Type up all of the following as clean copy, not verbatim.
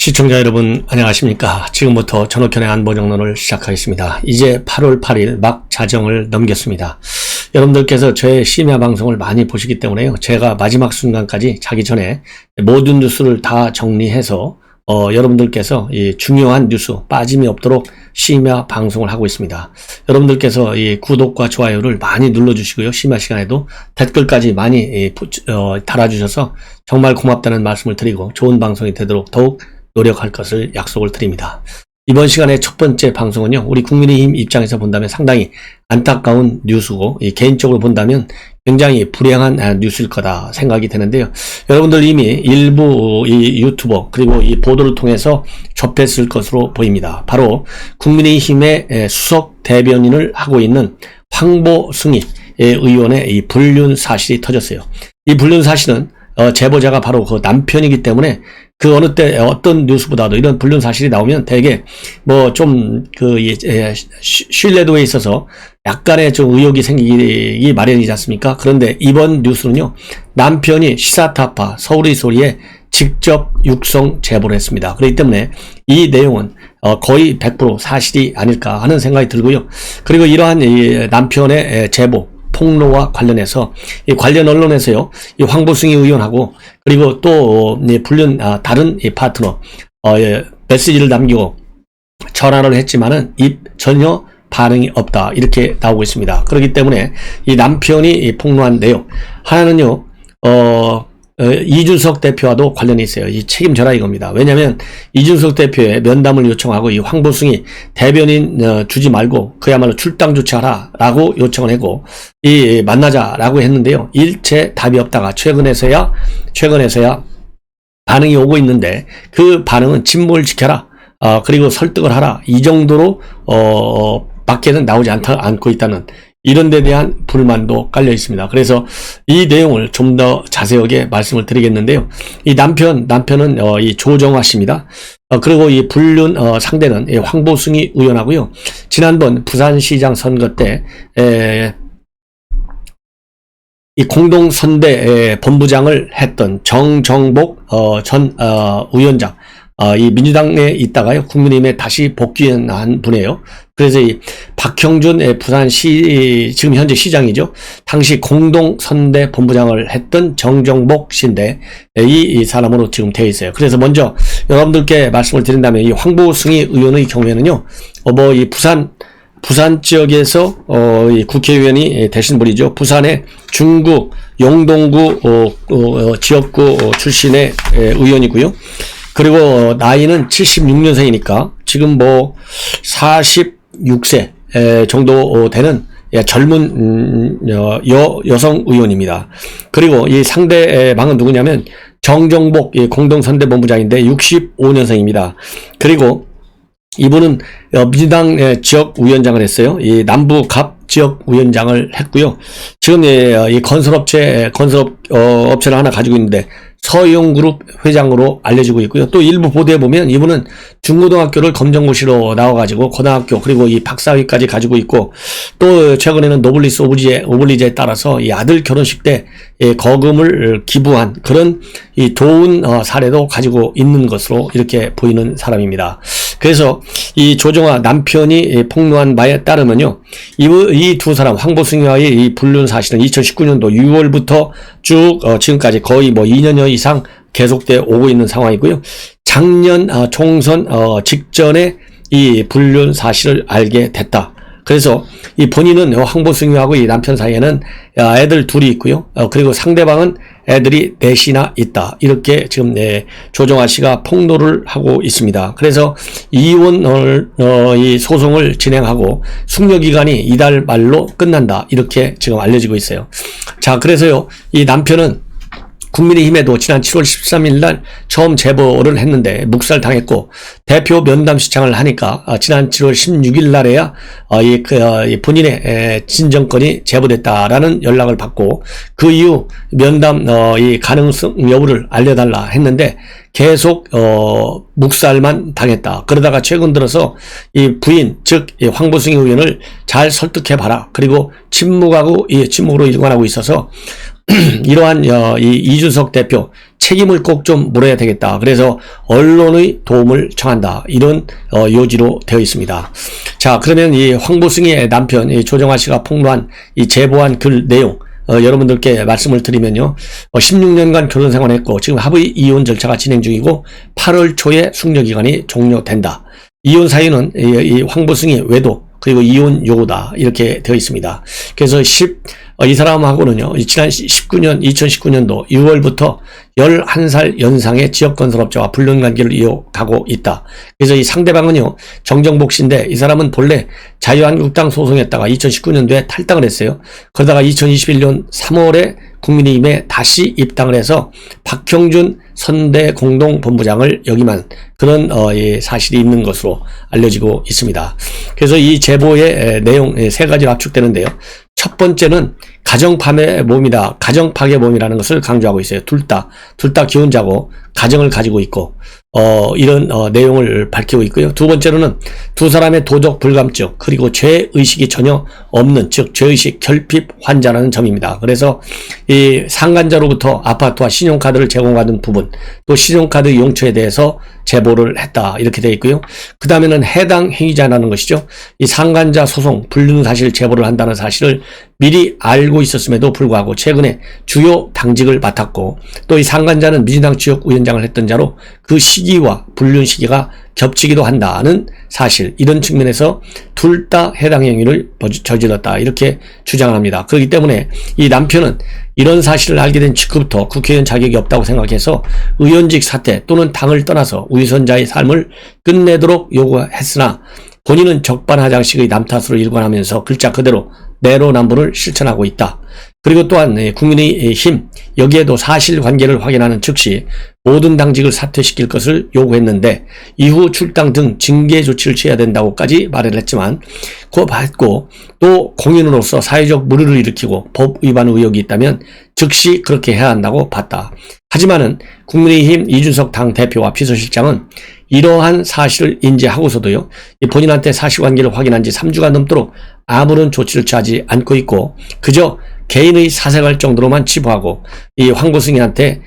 시청자 여러분 안녕하십니까. 지금부터 전옥현의 안보정론을 시작하겠습니다. 이제 8월 8일 막 자정을 넘겼습니다. 여러분들께서 저의 심야 방송을 많이 보시기 때문에요. 제가 마지막 순간까지 자기 전에 모든 뉴스를 다 정리해서 여러분들께서 이 중요한 뉴스 빠짐이 없도록 심야 방송을 하고 있습니다. 여러분들께서 이 구독과 좋아요를 많이 눌러주시고요. 심야 시간에도 댓글까지 많이 달아주셔서 정말 고맙다는 말씀을 드리고 좋은 방송이 되도록 더욱 노력할 것을 약속을 드립니다. 이번 시간의 첫 번째 방송은요, 우리 국민의힘 입장에서 본다면 상당히 안타까운 뉴스고, 개인적으로 본다면 굉장히 불행한 뉴스일 거다 생각이 되는데요. 여러분들 이미 일부 이 유튜버 그리고 이 보도를 통해서 접했을 것으로 보입니다. 바로 국민의힘의 수석 대변인을 하고 있는 황보승희 의원의 이 불륜 사실이 터졌어요. 이 불륜 사실은 제보자가 바로 그 남편이기 때문에 그 어느 때 어떤 뉴스보다도 이런 불륜 사실이 나오면 되게 뭐 좀 신뢰도에 있어서 약간의 좀 의혹이 생기기 마련이지 않습니까? 그런데 이번 뉴스는요, 남편이 시사타파 서울의 소리에 직접 육성 제보를 했습니다. 그렇기 때문에 이 내용은 거의 100% 사실이 아닐까 하는 생각이 들고요. 그리고 이러한 이 남편의 제보 폭로와 관련해서 이 관련 언론에서요, 이 황보승희 의원하고 그리고 또 불륜 다른 이 파트너 메시지를 남기고 전화를 했지만은 전혀 반응이 없다 이렇게 나오고 있습니다. 그렇기 때문에 이 남편이 폭로한 내용 하나는요, 이준석 대표와도 관련이 있어요. 이 책임져라 이겁니다. 왜냐하면 이준석 대표의 면담을 요청하고 이 황보승희 대변인 주지 말고 그야말로 출당 조치하라 라고 요청을 하고 이 만나자라고 했는데요, 일체 답이 없다가 최근에서야 반응이 오고 있는데, 그 반응은 침묵을 지켜라, 그리고 설득을 하라, 이 정도로 밖에는 나오지 않고 있다는 이런 데 대한 불만도 깔려 있습니다. 그래서 이 내용을 좀 더 자세하게 말씀을 드리겠는데요. 이 남편은 이 조정화 씨입니다. 그리고 이 불륜 상대는 이 황보승희 의원하고요. 지난번 부산시장 선거 때 이 공동선대 본부장을 했던 정정복 전 위원장, 이 민주당에 있다가요, 국민의힘에 다시 복귀한 분이에요. 그래서 이 박형준 부산시 지금 현재 시장이죠. 당시 공동선대 본부장을 했던 정정복 씨인데 이 사람으로 지금 되어 있어요. 그래서 먼저 여러분들께 말씀을 드린다면 이 황보승희 의원의 경우에는요, 이 부산 지역에서 이 국회의원이 되신 분이죠. 부산의 중구 용동구 지역구 출신의 의원이고요. 그리고 나이는 76년생이니까 지금 뭐 46세 정도 되는 젊은 여성 의원입니다. 그리고 이 상대방은 누구냐면 정정복 공동선대본부장인데 65년생입니다. 그리고 이분은 민주당 지역 위원장을 했어요. 이 남부 갑 지역 위원장을 했고요. 지금 이 건설업체를 하나 가지고 있는데 서영그룹 회장으로 알려지고 있고요. 또 일부 보도에 보면 이분은 중고등학교를 검정고시로 나와가지고 고등학교 그리고 이 박사학위까지 가지고 있고, 또 최근에는 노블리스 오블리제에 따라서 이 아들 결혼식 때 거금을 기부한 그런 이 좋은 사례도 가지고 있는 것으로 이렇게 보이는 사람입니다. 그래서 이 조정화 남편이 폭로한 바에 따르면요, 이 두 사람 황보승희와의 이 불륜 사실은 2019년도 6월부터 쭉 지금까지 거의 뭐 2년여 이상 계속돼 오고 있는 상황이고요. 작년 총선 직전에 이 불륜 사실을 알게 됐다. 그래서 이 본인은 황보승희하고 이 남편 사이에는 애들 둘이 있고요. 그리고 상대방은 애들이 넷이나 있다. 이렇게 지금 조정화 씨가 폭로를 하고 있습니다. 그래서 이혼 이 소송을 진행하고 숙려 기간이 이달 말로 끝난다. 이렇게 지금 알려지고 있어요. 자, 그래서요, 이 남편은 국민의힘에도 지난 7월 13일 날 처음 제보를 했는데 묵살당했고, 대표 면담 시청을 하니까 지난 7월 16일 날에야 본인의 진정권이 제보됐다라는 연락을 받고, 그 이후 면담 이 가능성 여부를 알려달라 했는데 계속 묵살만 당했다. 그러다가 최근 들어서 이 부인, 즉 황보승희 의원을 잘 설득해봐라. 그리고 침묵으로 일관하고 있어서 이러한 이 이준석 대표 책임을 꼭 좀 물어야 되겠다. 그래서 언론의 도움을 청한다. 이런 요지로 되어 있습니다. 자, 그러면 이 황보승의 남편 이 조정아 씨가 폭로한 이 제보한 글 내용 여러분들께 말씀을 드리면요. 16년간 결혼 생활했고 지금 합의 이혼 절차가 진행 중이고 8월 초에 숙려기간이 종료된다. 이혼 사유는 이 황보승이 외도 그리고 이혼 요구다 이렇게 되어 있습니다. 그래서 이 사람하고는요, 지난 2019년도 6월부터 11살 연상의 지역건설업자와 불륜관계를 이어가고 있다. 그래서 이 상대방은요, 정정복 씨인데 이 사람은 본래 자유한국당 소속했다가 2019년도에 탈당을 했어요. 그러다가 2021년 3월에 국민의힘에 다시 입당을 해서 박형준 선대 공동본부장을 역임한 그런 사실이 있는 것으로 알려지고 있습니다. 그래서 이 제보의 내용 세 가지로 압축되는데요. 첫 번째는 가정파괴범이다. 가정파괴범이라는 것을 강조하고 있어요. 둘 다 기혼자고 가정을 가지고 있고 이런 내용을 밝히고 있고요. 두 번째로는 두 사람의 도적 불감증 그리고 죄의식이 전혀 없는 즉 죄의식 결핍 환자라는 점입니다. 그래서 이 상간자로부터 아파트와 신용카드를 제공받은 부분 또 신용카드 용처에 대해서 제보를 했다 이렇게 되어 있고요. 그 다음에는 해당 행위자라는 것이죠. 이 상간자 소송 불륜 사실 제보를 한다는 사실을 미리 알고 있었음에도 불구하고 최근에 주요 당직을 맡았고 또 이 상간자는 민주당 지역위원장을 했던 자로 그 시기와 불륜 시기가 겹치기도 한다는 사실 이런 측면에서 둘 다 해당 행위를 저질렀다 이렇게 주장을 합니다. 그렇기 때문에 이 남편은 이런 사실을 알게 된 직후부터 국회의원 자격이 없다고 생각해서 의원직 사퇴 또는 당을 떠나서 위선자의 삶을 끝내도록 요구했으나 본인은 적반하장식의 남탓으로 일관하면서 글자 그대로 내로남불을 실천하고 있다. 그리고 또한 국민의힘 여기에도 사실관계를 확인하는 즉시 모든 당직을 사퇴시킬 것을 요구했는데 이후 출당 등 징계 조치를 취해야 된다고까지 말을 했지만 그거 받고 또 공인으로서 사회적 물의를 일으키고 법 위반 의혹이 있다면 즉시 그렇게 해야 한다고 봤다. 하지만은 국민의힘 이준석 당대표와 비서실장은 이러한 사실을 인지하고서도요. 본인한테 사실관계를 확인한 지 3주가 넘도록 아무런 조치를 취하지 않고 있고 그저 개인의 사생활 정도로만 치부하고 이 황보승이한테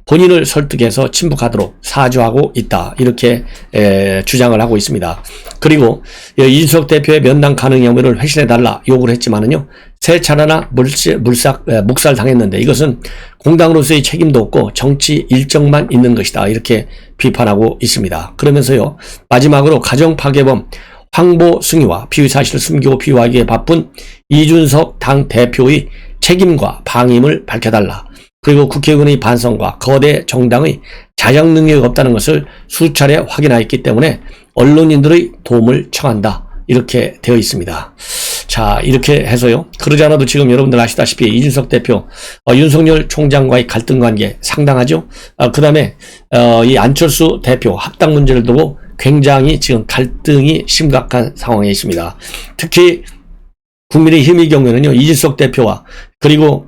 본인을 설득해서 친북하도록 사주하고 있다. 이렇게 주장을 하고 있습니다. 그리고 이준석 대표의 면담 가능 여부를 회신해달라 요구를 했지만은요. 세 차례나 묵살당했는데 이것은 공당으로서의 책임도 없고 정치 일정만 있는 것이다. 이렇게 비판하고 있습니다. 그러면서요. 마지막으로 가정파괴범 황보승이와 피의 사실을 숨기고 비호하기에 바쁜 이준석 당대표의 책임과 방임을 밝혀달라. 그리고 국회의원의 반성과 거대 정당의 자정 능력이 없다는 것을 수차례 확인하였기 때문에 언론인들의 도움을 청한다. 이렇게 되어 있습니다. 자, 이렇게 해서요. 그러지 않아도 지금 여러분들 아시다시피 이준석 대표, 윤석열 총장과의 갈등 관계 상당하죠. 그 다음에 이 안철수 대표 합당 문제를 두고 굉장히 지금 갈등이 심각한 상황에 있습니다. 특히 국민의힘의 경우에는요. 이준석 대표와 그리고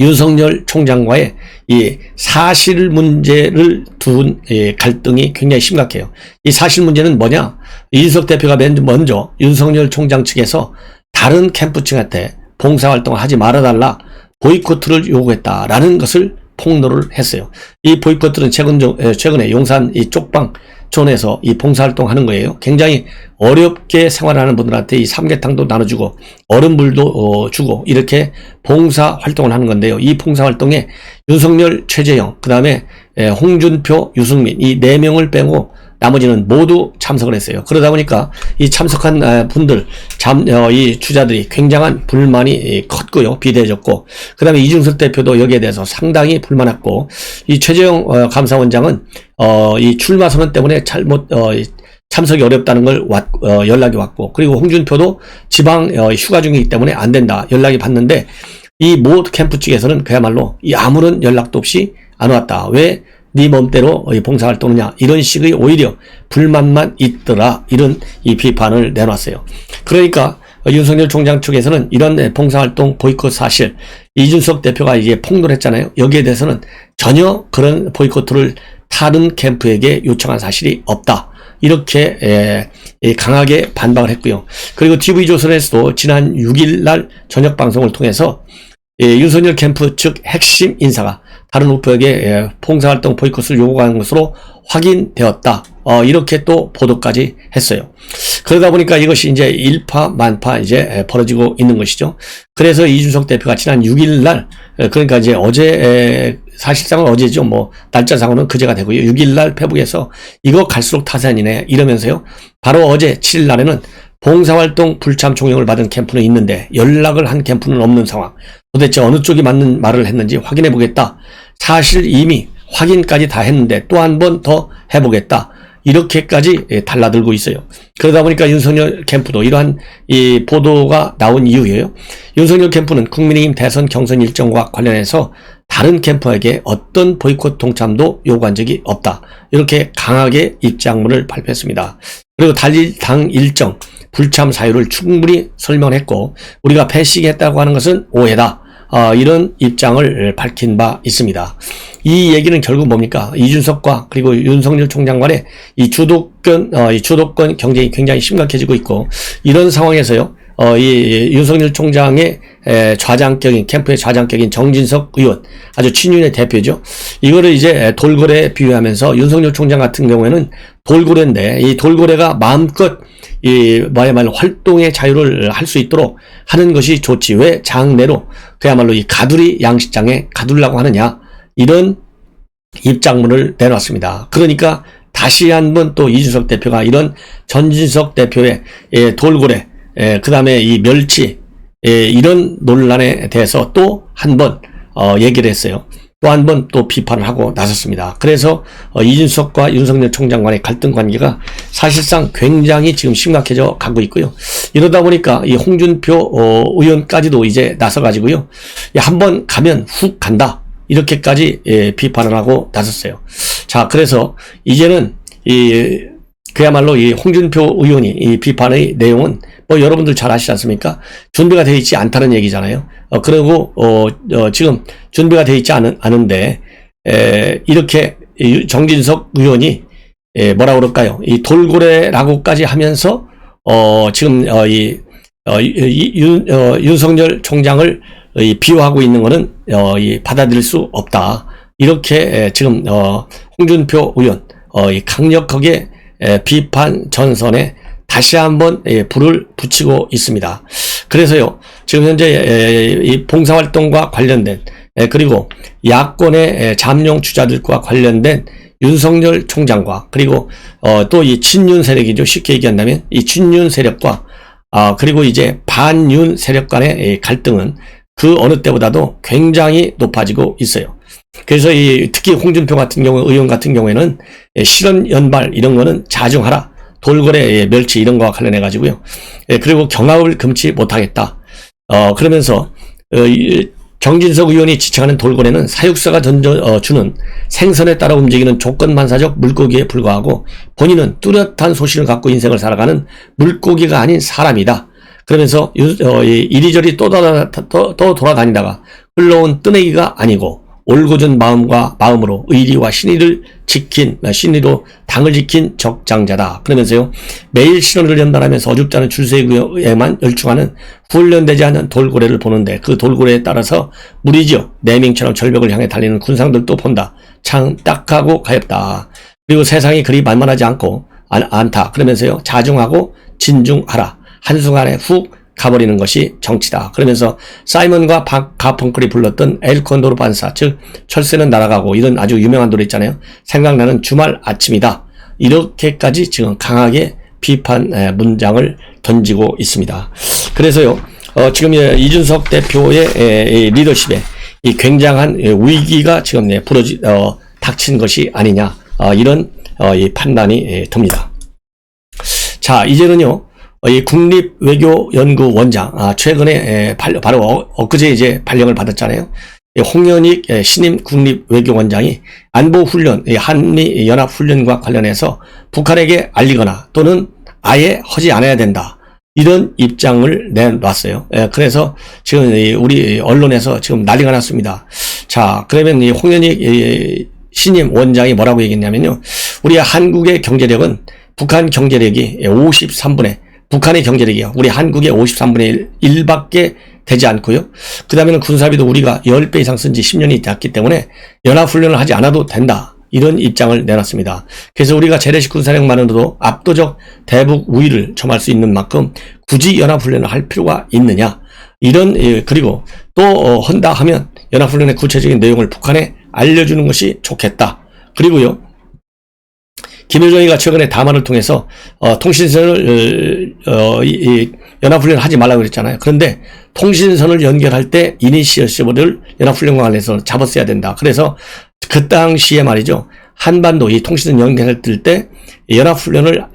윤석열 총장과의 이 사실 문제를 둔 갈등이 굉장히 심각해요. 이 사실 문제는 뭐냐? 이준석 대표가 먼저 윤석열 총장 측에서 다른 캠프층한테 봉사활동을 하지 말아달라 보이콧을 요구했다라는 것을 폭로를 했어요. 이 보이콧은 최근에 용산 이 쪽방촌에서 이 봉사활동 하는 거예요. 굉장히 어렵게 생활하는 분들한테 이 삼계탕도 나눠주고 얼음물도 주고 이렇게 봉사활동을 하는 건데요. 이 봉사활동에 윤석열, 최재형, 그 다음에 홍준표, 유승민 이 4명을 빼고 나머지는 모두 참석을 했어요. 그러다 보니까 이 참석한 분들, 이 주자들이 굉장한 불만이 컸고요. 비대해졌고, 그 다음에 이준석 대표도 여기에 대해서 상당히 불만했고, 이 최재형 감사원장은 이 출마 선언 때문에 참석이 어렵다는 걸 연락이 왔고, 그리고 홍준표도 지방 휴가 중이기 때문에 안 된다 연락이 받는데, 이 모 캠프 측에서는 그야말로 아무런 연락도 없이 안 왔다. 왜? 네 맘대로 봉사활동이냐 이런 식의 오히려 불만만 있더라 이런 이 비판을 내놨어요. 그러니까 윤석열 총장 측에서는 이런 봉사활동 보이콧 사실 이준석 대표가 이제 폭로를 했잖아요. 여기에 대해서는 전혀 그런 보이콧을 다른 캠프에게 요청한 사실이 없다. 이렇게 강하게 반박을 했고요. 그리고 TV조선에서도 지난 6일 날 저녁 방송을 통해서 윤석열 캠프 측 핵심 인사가 다른 우표에게 봉사활동 보이콧을 요구하는 것으로 확인되었다. 이렇게 또 보도까지 했어요. 그러다 보니까 이것이 이제 일파만파 이제 벌어지고 있는 것이죠. 그래서 이준석 대표가 지난 6일 날, 그러니까 이제 어제, 사실상은 어제죠. 뭐, 날짜상으로는 그제가 되고요. 6일 날 페북에서 이거 갈수록 타산이네. 이러면서요. 바로 어제 7일 날에는 봉사활동 불참 총영을 받은 캠프는 있는데 연락을 한 캠프는 없는 상황. 도대체 어느 쪽이 맞는 말을 했는지 확인해 보겠다. 사실 이미 확인까지 다 했는데 또 한 번 더 해보겠다. 이렇게까지 달라들고 있어요. 그러다 보니까 윤석열 캠프도 이러한 이 보도가 나온 이후에요. 윤석열 캠프는 국민의힘 대선 경선 일정과 관련해서 다른 캠프에게 어떤 보이콧 동참도 요구한 적이 없다. 이렇게 강하게 입장문을 발표했습니다. 그리고 달리 당 일정, 불참 사유를 충분히 설명했고 우리가 패싱했다고 하는 것은 오해다. 이런 입장을 밝힌 바 있습니다. 이 얘기는 결국 뭡니까? 이준석과 그리고 윤석열 총장 간의 이 주도권 경쟁이 굉장히 심각해지고 있고 이런 상황에서요. 이 윤석열 총장의 캠프의 좌장격인 정진석 의원, 아주 친윤의 대표죠. 이거를 이제 돌고래에 비유하면서 윤석열 총장 같은 경우에는 돌고래인데 이 돌고래가 마음껏 뭐야말로 활동의 자유를 할 수 있도록 하는 것이 좋지. 왜 장내로 그야말로 이 가두리 양식장에 가두려고 하느냐. 이런 입장문을 내놨습니다. 그러니까 다시 한번 또 이준석 대표가 이런 전진석 대표의 돌고래, 그 다음에 이 멸치, 이런 논란에 대해서 또 한 번 얘기를 했어요. 또 한 번 또 비판을 하고 나섰습니다. 그래서 이준석과 윤석열 총장 간의 갈등 관계가 사실상 굉장히 지금 심각해져 가고 있고요. 이러다 보니까 이 홍준표 의원까지도 이제 나서가지고요. 한번 가면 훅 간다. 이렇게까지 비판을 하고 나섰어요. 자, 그래서 이제는 그야말로 이 홍준표 의원이 이 비판의 내용은 뭐 여러분들 잘 아시지 않습니까? 준비가 되어 있지 않다는 얘기잖아요. 그리고 지금 준비가 되어 있지 않은데 이렇게 정진석 의원이 뭐라 그럴까요? 이 돌고래라고까지 하면서 지금 윤석열 총장을 비호하고 있는 거는 받아들일 수 없다. 이렇게 지금 홍준표 의원 강력하게 비판 전선에 다시 한번 불을 붙이고 있습니다. 그래서요, 지금 현재 이 봉사활동과 관련된 그리고 야권의 잠룡 주자들과 관련된 윤석열 총장과 그리고 또 이 친윤 세력이죠. 쉽게 얘기한다면 이 친윤 세력과 그리고 이제 반윤 세력 간의 갈등은 그 어느 때보다도 굉장히 높아지고 있어요. 그래서 특히 홍준표 같은 경우, 의원 같은 경우에는 실언 연발 이런 거는 자중하라. 돌고래, 멸치 이런 거와 관련해 가지고요. 그리고 경합을 금치 못하겠다. 그러면서 정진석 의원이 지칭하는 돌고래는 사육사가 던져주는 생선에 따라 움직이는 조건반사적 물고기에 불과하고 본인은 뚜렷한 소신을 갖고 인생을 살아가는 물고기가 아닌 사람이다. 그러면서 이리저리 또 돌아다니다가 흘러온 뜨내기가 아니고 올곧은 마음으로 의리와 신의로 당을 지킨 적장자다. 그러면서요, 매일 신호를 연달하면서 어줍지 않은 줄세기에만 열중하는 훈련되지 않은 돌고래를 보는데 그 돌고래에 따라서 무리지어 내밍처럼 절벽을 향해 달리는 군상들도 본다. 참 딱하고 가엽다. 그리고 세상이 그리 만만하지 않다. 그러면서요, 자중하고 진중하라. 한순간에 훅 가버리는 것이 정치다. 그러면서 사이먼과 가펑클이 불렀던 엘 콘도르 반사, 즉 철새는 날아가고 이런 아주 유명한 노래 있잖아요. 생각나는 주말 아침이다. 이렇게까지 지금 강하게 비판 문장을 던지고 있습니다. 그래서요, 지금 이준석 대표의 리더십에 이 굉장한 위기가 지금 닥친 것이 아니냐, 이런 이 판단이 듭니다. 자, 이제는요, 이 국립외교연구원장, 최근에 바로 엊그제 이제 발령을 받았잖아요. 홍현익 신임 국립외교원장이 안보훈련, 한미연합훈련과 관련해서 북한에게 알리거나 또는 아예 하지 않아야 된다. 이런 입장을 내놨어요. 그래서 지금 우리 언론에서 지금 난리가 났습니다. 자, 그러면 이 홍현익 신임 원장이 뭐라고 얘기했냐면요. 우리 한국의 경제력은 북한 경제력이 53분의 북한의 경제력이요. 우리 한국의 53분의 1밖에 되지 않고요. 그 다음에는 군사비도 우리가 10배 이상 쓴 지 10년이 됐기 때문에 연합훈련을 하지 않아도 된다. 이런 입장을 내놨습니다. 그래서 우리가 재래식 군사력만으로도 압도적 대북 우위를 점할 수 있는 만큼 굳이 연합훈련을 할 필요가 있느냐. 그리고 또 한다 하면 연합훈련의 구체적인 내용을 북한에 알려주는 것이 좋겠다. 그리고요, 김일성이가 최근에 담화를 통해서 통신선을 연합훈련을 하지 말라고 그랬잖아요. 그런데 통신선을 연결할 때 이니시어티브를 연합훈련과 관련해서 잡았어야 된다. 그래서 그 당시에 말이죠, 한반도 이 통신선 연결할 때 연합훈련을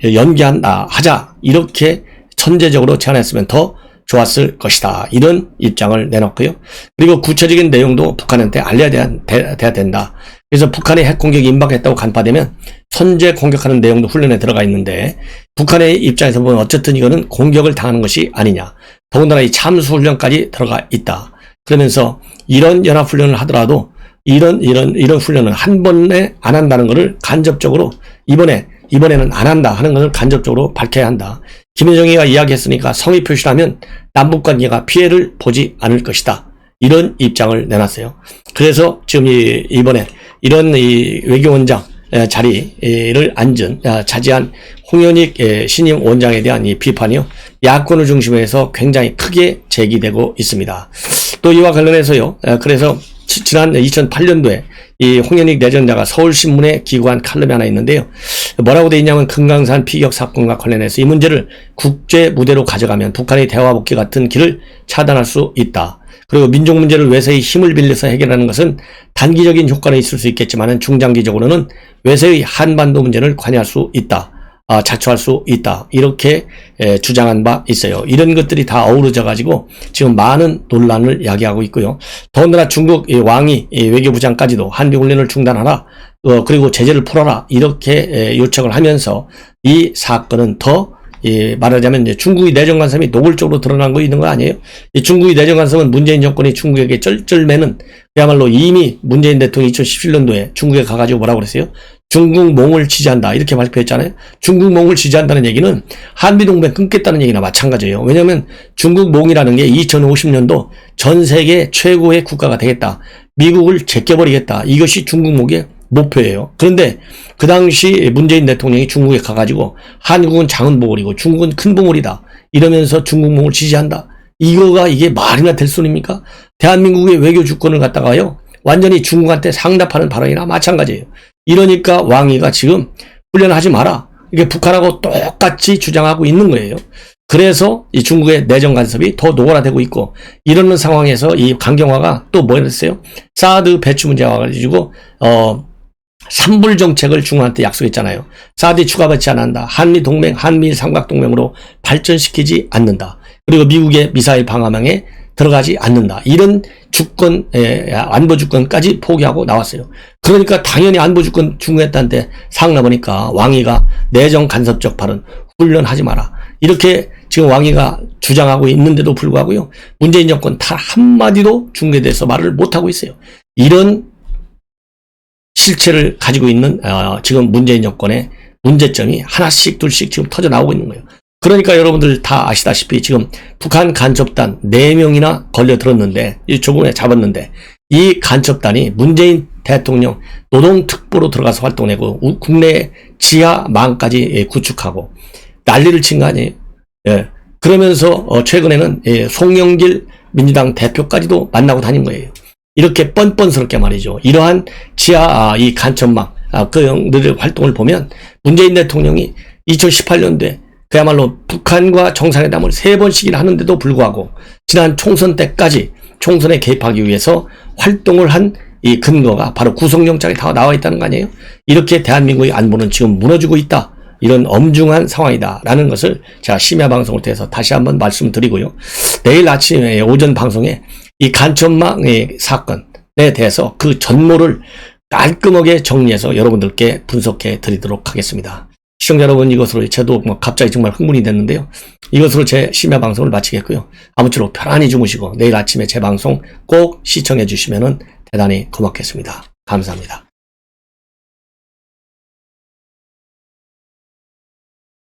하자 이렇게 선제적으로 제안했으면 더 좋았을 것이다. 이런 입장을 내놨고요. 그리고 구체적인 내용도 북한한테 알려야 돼야 된다. 그래서 북한의 핵 공격이 임박했다고 간파되면 선제 공격하는 내용도 훈련에 들어가 있는데, 북한의 입장에서 보면 어쨌든 이거는 공격을 당하는 것이 아니냐. 더군다나 이 참수 훈련까지 들어가 있다. 그러면서 이런 연합훈련을 하더라도 이런 훈련은 한 번에 안 한다는 것을 간접적으로 이번에는 안 한다 하는 것을 간접적으로 밝혀야 한다. 김여정이가 이야기했으니까 성의 표시라면 남북관계가 피해를 보지 않을 것이다. 이런 입장을 내놨어요. 그래서 지금 이번에 이런 외교원장 자리를 차지한 홍현익 신임 원장에 대한 이 비판이요, 야권을 중심으로 해서 굉장히 크게 제기되고 있습니다. 또 이와 관련해서요, 그래서 지난 2008년도에 이 홍현익 내전자가 서울신문에 기고한 칼럼이 하나 있는데요. 뭐라고 돼 있냐면, 금강산 피격 사건과 관련해서 이 문제를 국제 무대로 가져가면 북한의 대화 복귀 같은 길을 차단할 수 있다. 그리고 민족 문제를 외세의 힘을 빌려서 해결하는 것은 단기적인 효과는 있을 수 있겠지만 중장기적으로는 외세의 한반도 문제를 관여할 수 있다. 자초할 수 있다. 이렇게 주장한 바 있어요. 이런 것들이 다 어우러져 가지고 지금 많은 논란을 야기하고 있고요. 더군다나 중국 왕이 외교부장까지도 한미훈련을 중단하라, 그리고 제재를 풀어라, 이렇게 요청을 하면서 이 사건은 더 말하자면 이제 중국의 내정 간섭이 노골적으로 드러난 거 있는 거 아니에요? 이 중국의 내정 간섭은 문재인 정권이 중국에게 쩔쩔매는, 그야말로 이미 문재인 대통령이 2017년도에 중국에 가가지고 뭐라고 그랬어요? 중국몽을 지지한다, 이렇게 발표했잖아요. 중국몽을 지지한다는 얘기는 한미동맹 끊겠다는 얘기나 마찬가지예요. 왜냐하면 중국몽이라는 게 2050년도 전 세계 최고의 국가가 되겠다, 미국을 제껴버리겠다, 이것이 중국몽의 목표예요. 그런데 그 당시 문재인 대통령이 중국에 가가지고 한국은 작은 보물이고 중국은 큰 보물이다 이러면서 중국몽을 지지한다. 이게 말이나 될 소리입니까? 대한민국의 외교 주권을 갖다가요, 완전히 중국한테 상납하는 발언이나 마찬가지예요. 이러니까 왕이가 지금 훈련하지 마라, 이게 북한하고 똑같이 주장하고 있는 거예요. 그래서 이 중국의 내정 간섭이 더 노골화되고 있고, 이러는 상황에서 이 강경화가 또 뭐 했어요? 사드 배치 문제가 와가지고 산불 정책을 중국한테 약속했잖아요. 사드 추가 배치 안 한다. 한미 동맹, 한미일 삼각동맹으로 발전시키지 않는다. 그리고 미국의 미사일 방어망에 들어가지 않는다. 이런 주권, 안보 주권까지 포기하고 나왔어요. 그러니까 당연히 안보 주권 중국한테 상납하니까 왕이가 내정 간섭적 발언, 훈련하지 마라, 이렇게 지금 왕이가 주장하고 있는데도 불구하고요, 문재인 정권 단 한마디도 중국에 대해서 말을 못하고 있어요. 이런 실체를 가지고 있는 지금 문재인 정권의 문제점이 하나씩 둘씩 지금 터져 나오고 있는 거예요. 그러니까 여러분들 다 아시다시피 지금 북한 간첩단 4명이나 걸려들었는데, 이 조금에 잡았는데, 이 간첩단이 문재인 대통령 노동특보로 들어가서 활동하고 국내 지하망까지 구축하고 난리를 친 거 아니에요. 예. 그러면서 최근에는 송영길 민주당 대표까지도 만나고 다닌 거예요. 이렇게 뻔뻔스럽게 말이죠. 이러한 지하 이 간첩망 그들의 활동을 보면 문재인 대통령이 2018년도에 그야말로 북한과 정상회담을 3번씩이나 하는데도 불구하고 지난 총선 때까지 총선에 개입하기 위해서 활동을 한 이 근거가 바로 구속영장에 다 나와 있다는 거 아니에요? 이렇게 대한민국의 안보는 지금 무너지고 있다, 이런 엄중한 상황이다라는 것을 제가 심야 방송을 통해서 다시 한번 말씀드리고요. 내일 아침에 오전 방송에 이 간첩망의 사건에 대해서 그 전모를 깔끔하게 정리해서 여러분들께 분석해 드리도록 하겠습니다. 시청자 여러분, 이것으로 저도 갑자기 정말 흥분이 됐는데요. 이것으로 제 심야 방송을 마치겠고요. 아무쪼록 편안히 주무시고 내일 아침에 제 방송 꼭 시청해 주시면 대단히 고맙겠습니다. 감사합니다.